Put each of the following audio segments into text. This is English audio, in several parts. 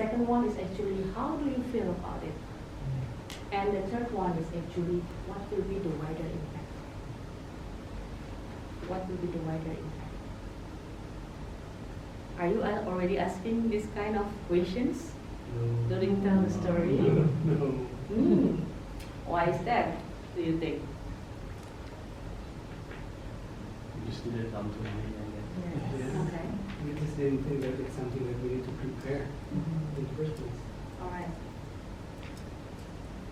Second one is actually how do you feel about it? And the third one is actually what will be the wider impact? What will be the wider impact? Are you already asking this kind of questions during tell the story? No. Why is that, do you think? You just did it come to me, I guess. Yes. Okay. We just didn't think that it's something that we need to prepare in the first place. All right.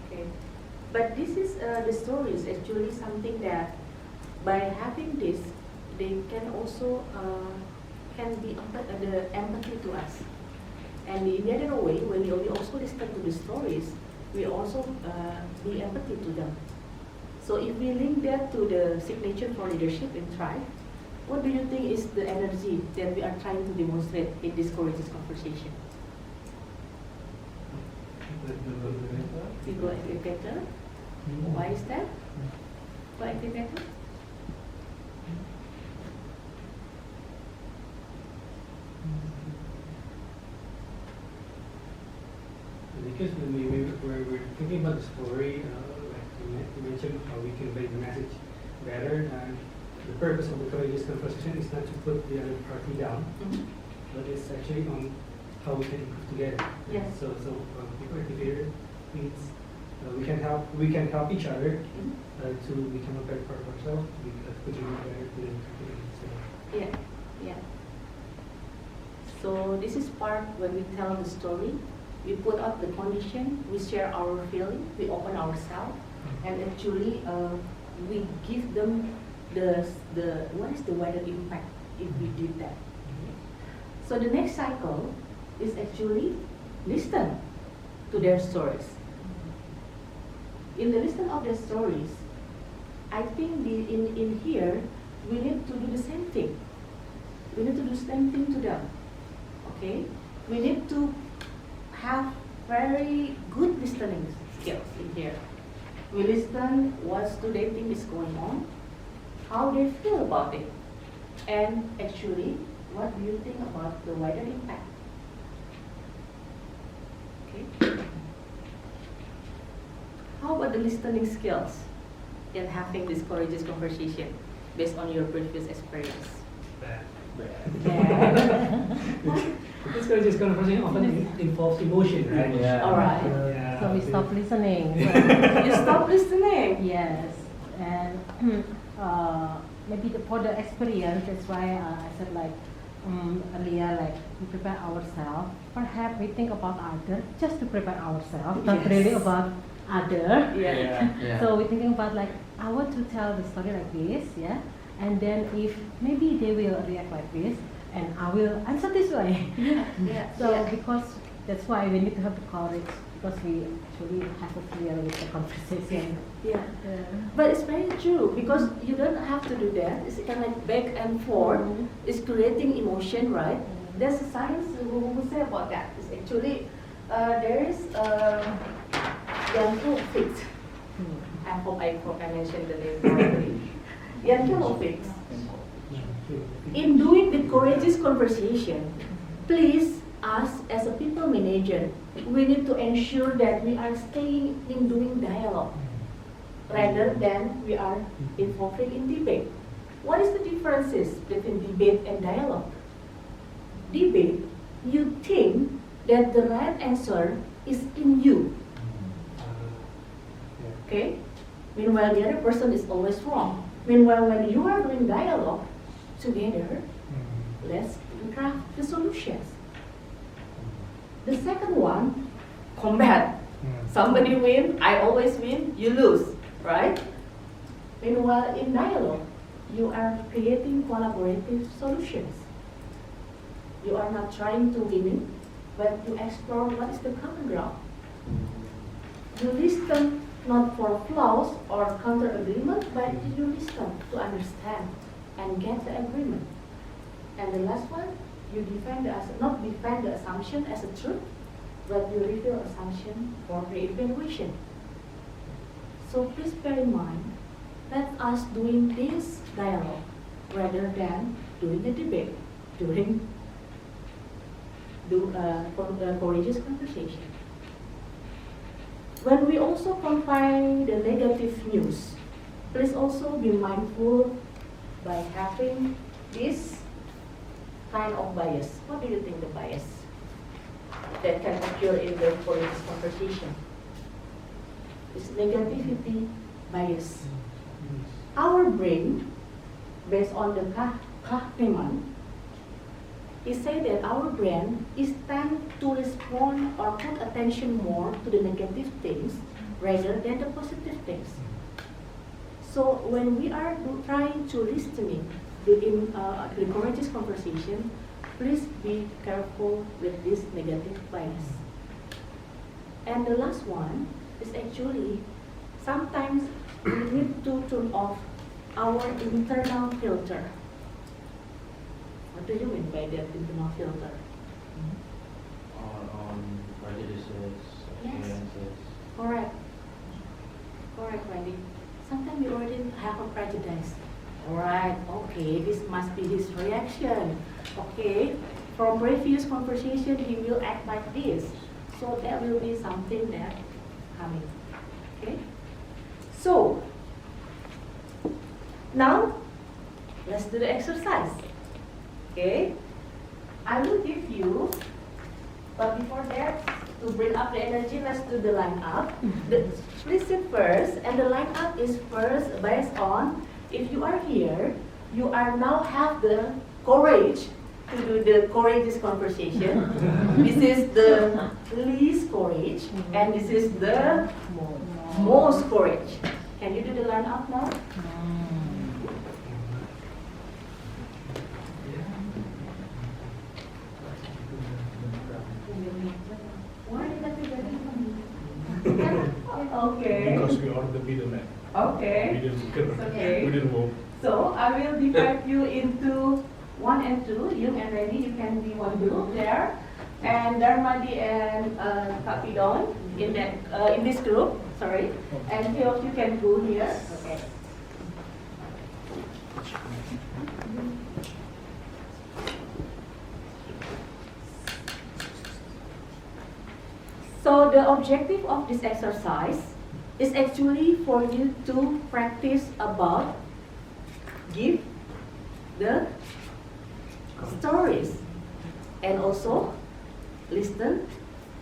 Okay. But this is the story is actually something that by having this, they can also can be the empathy to us. And in the other way, when we also listen to the stories, we also be empathy to them. So if we link that to the signature for leadership in Thrive, what do you think is the energy that we are trying to demonstrate in this courageous conversation? We go aggregator. Why is that? Go aggregator? Because when we're thinking about the story, like you mentioned, how we can make the message better, and the purpose of the courageous conversation is not to put the other party down, but it's actually on how we can improve together. Yes. So people together means we can help each other to become a better part of ourselves, to do better to the so. Yeah, yeah. So this is part when we tell the story, we put up the condition, we share our feeling, we open ourselves, and actually we give them the what is the wider impact if we did that. So the next cycle is actually listen to their stories. In the listen of their stories, I think in here we need to do the same thing. We need to do the same thing to them. Okay? We need to have very good listening skills in here. We listen what do they think is going on, how they feel about it, and actually what do you think about the wider impact? Okay. How about the listening skills in having this courageous conversation based on your previous experience? Bad. Yeah. This courageous conversation often involves emotion, right? Yeah. All right. Yeah. So we stop listening. You stop listening. Yes, and maybe for the experience, that's why I said like earlier, like we prepare ourselves. Perhaps we think about other just to prepare ourselves, not Yes. really about other. Yeah. Yeah. So we're thinking about like I want to tell the story like this, yeah, and then if maybe they will react like this, and I will answer this way. Yeah. Yeah. So yeah. because that's why we need to have the courage, because we actually have to clear with the conversation. Yeah. But it's very true because you don't have to do that. It's kind of like back and forth. It's creating emotion, right? There's a science who say about that. It's actually there is Tutus. I hope I mentioned the name correctly. Tutus. In doing the courageous conversation, please, us as a people manager, we need to ensure that we are staying in doing dialogue rather than we are involving in debate. What is the differences between debate and dialogue? Debate, you think that the right answer is in you, okay? Meanwhile, the other person is always wrong. Meanwhile, when you are doing dialogue together, let's craft the solutions. The second one, combat. Somebody win, I always win, you lose, right? Meanwhile, in dialogue, you are creating collaborative solutions. You are not trying to win, but you explore what is the common ground. You listen not for flaws or counter agreement, but you listen to understand and get the agreement. And the last one, you defend not defend the assumption as a truth, but you reveal assumption for re-evaluation. So please bear in mind, let us doing this dialogue rather than doing the debate during do courageous conversation. When we also confine the negative news, please also be mindful by having this kind of bias. What do you think the bias that can occur in the courageous conversation? This negativity bias. Our brain, based on the Kahneman, he said that our brain is tend to respond or put attention more to the negative things rather than the positive things. So when we are trying to listening in the courageous conversation, please be careful with this negative bias. And the last one is actually sometimes we need to turn off our internal filter. What do you mean by that internal filter? On prejudices, Yes. experiences. Correct. Correct, Wendy. Sometimes we already have a prejudice. Alright, okay, this must be his reaction. Okay, from previous conversation he will act like this. So that will be something that coming. Okay? So now let's do the exercise. Okay? I will give you, but before that, to bring up the energy, let's do the line up. Please sit first, and the line up is first based on if you are here, you are now have the courage to do the courageous conversation. This is the least courage, and this is the most courage. Can you do the line up now? Okay. Because we are the middleman. We Okay. didn't, Okay. we didn't move. So I will divide you into 1 and 2. You and Randy, you can be one group there, and Darmadi and Kapidon in that in this group. Sorry, and few of you can go here. Okay. So the objective of this exercise is actually for you to practice about give the stories and also listen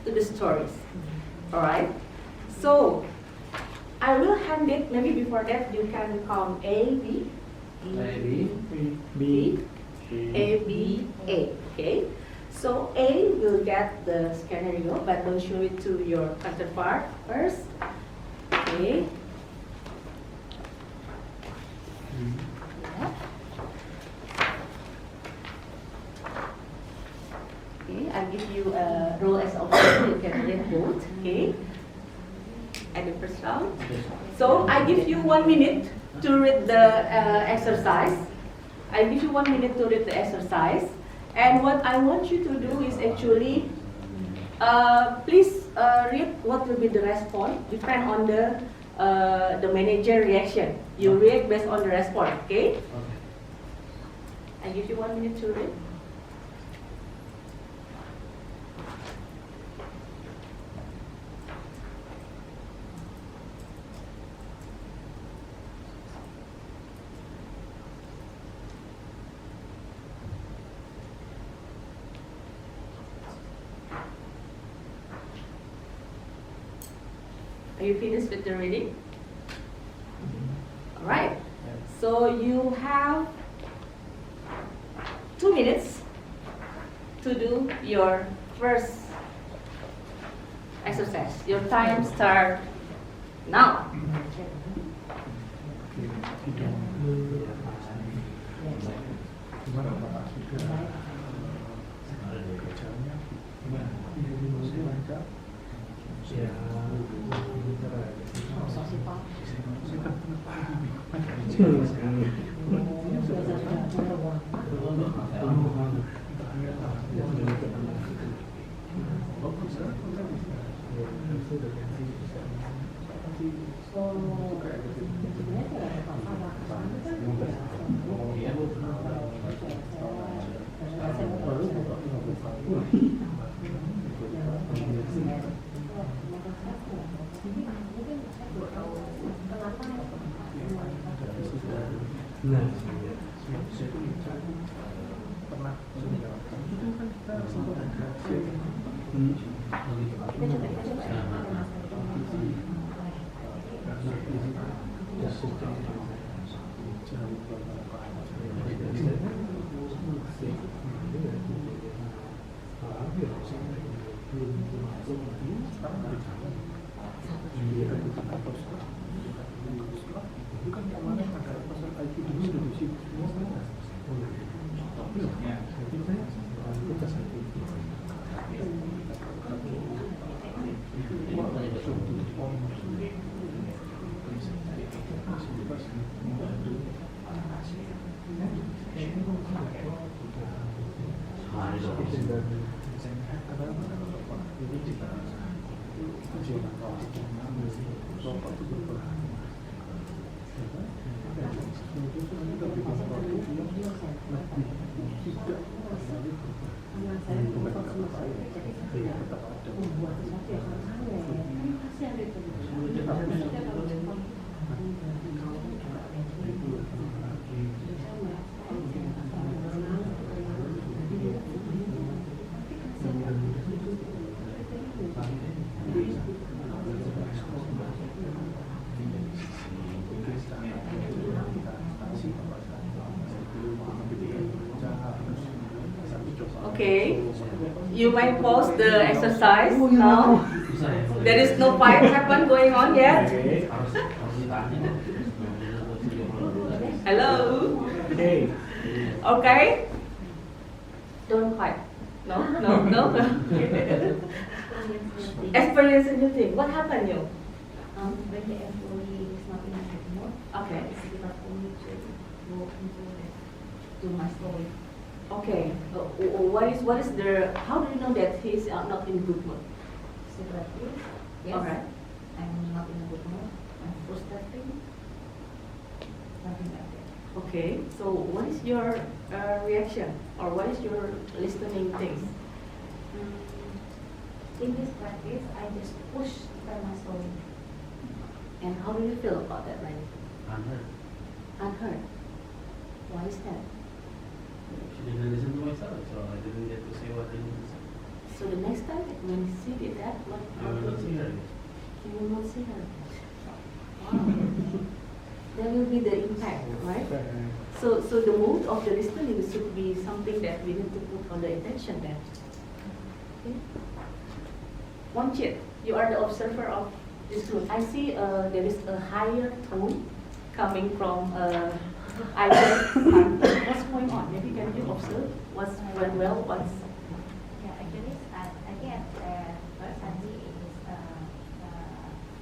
to the stories. Alright? So I will hand it, maybe before that you can count A, B, B, A, B, A. Okay? So A will get the scenario, but don't show it to your counterpart first. Okay. Yeah. Okay, I'll give you a role as observer. You can read both. Okay. At the first round. So I give you 1 minute to read the exercise. I give you 1 minute to read the exercise. And what I want you to do is actually, please read what will be the response. Depend on the manager reaction. You react based on the response. Okay? I give you 1 minute to read. Are you finished with the reading? Alright. So you have 2 minutes to do your first exercise. Your time starts now. Nah, Okay, you might pause the exercise now. There is no fight happen going on yet. Hello. okay. Okay. Don't fight. No. Experience a new thing. What happened you? When the employee is not in a good mood, Okay. it's difficult for me to go into to my story. Okay. What is the? How do you know that he's not in good mood? Secretly, yes, Alright. I'm not in a good mood. I'm frustrated. Something like that. Okay. So what is your reaction, or what is your listening things? In this practice, I just push to tell my story. And how do you feel about that? Like Unheard. unheard. Why is that? She didn't listen to myself, so I didn't get to say what I needed to say. So the next time when she did that, what? I will not see her again. You will not see her. Wow. There will be the impact, right? So the mood of the listening should be something that we need to put on the intention then. Okay. One chit, you are the observer of this mood. I see there is a higher tone coming from either partner. What's going on? Maybe can you observe what's went well, what's Yeah, actually, I think first Sanji is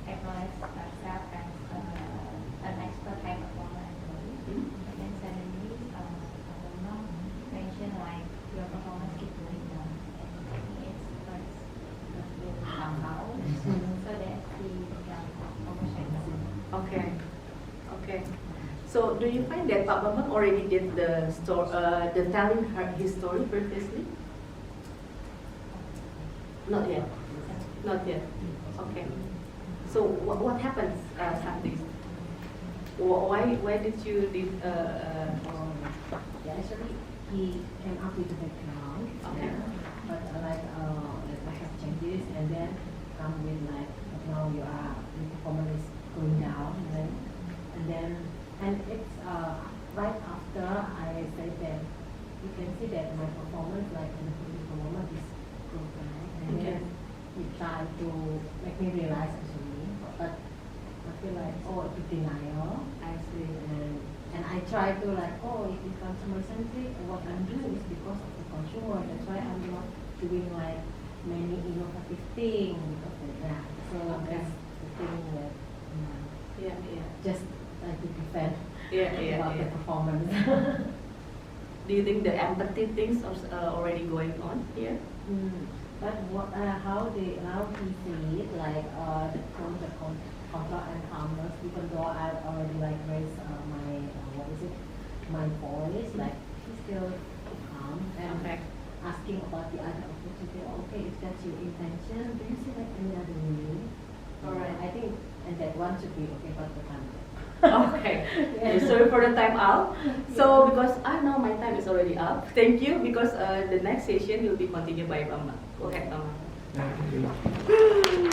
acknowledge herself as an expert high performer employee. And then suddenly, I don't know, mention like your performance keep going down. And I think it's first somehow, so that he becomes emotional. okay. Okay. So do you find that Pak Bambang already did the telling her his story previously? Not yet. Not yet. Okay. So what happens, Santi? Why did you did? Yeah, actually, he came up with the background. Okay. But like I have changes, and then come with like now your performance is going down, and it's right after I said that you can see that my performance like in the previous performance is good, right? And Okay. then he tried to make me realize actually, but I feel like it's denial. I see. And I try to like, if it's consumer centric, what I'm doing is because of the consumer. That's why I'm not doing like many innovative things because of that. So Okay. that's the thing that Yeah. just like to defend Yeah. about the performance. Do you think the empathy things are already going on here? But how he see it, like the control and calmness, even though I already like raised my voice, like he's still calm and Okay. asking about the other opportunity. Okay, if that's your intention, do you see like any other way? Alright. I think one should be okay, but the time. Okay. Yeah, sorry for the time out. So because I know my time is already up. Thank you because the next session will be continued by Mama. Go ahead, Mama. Thank you.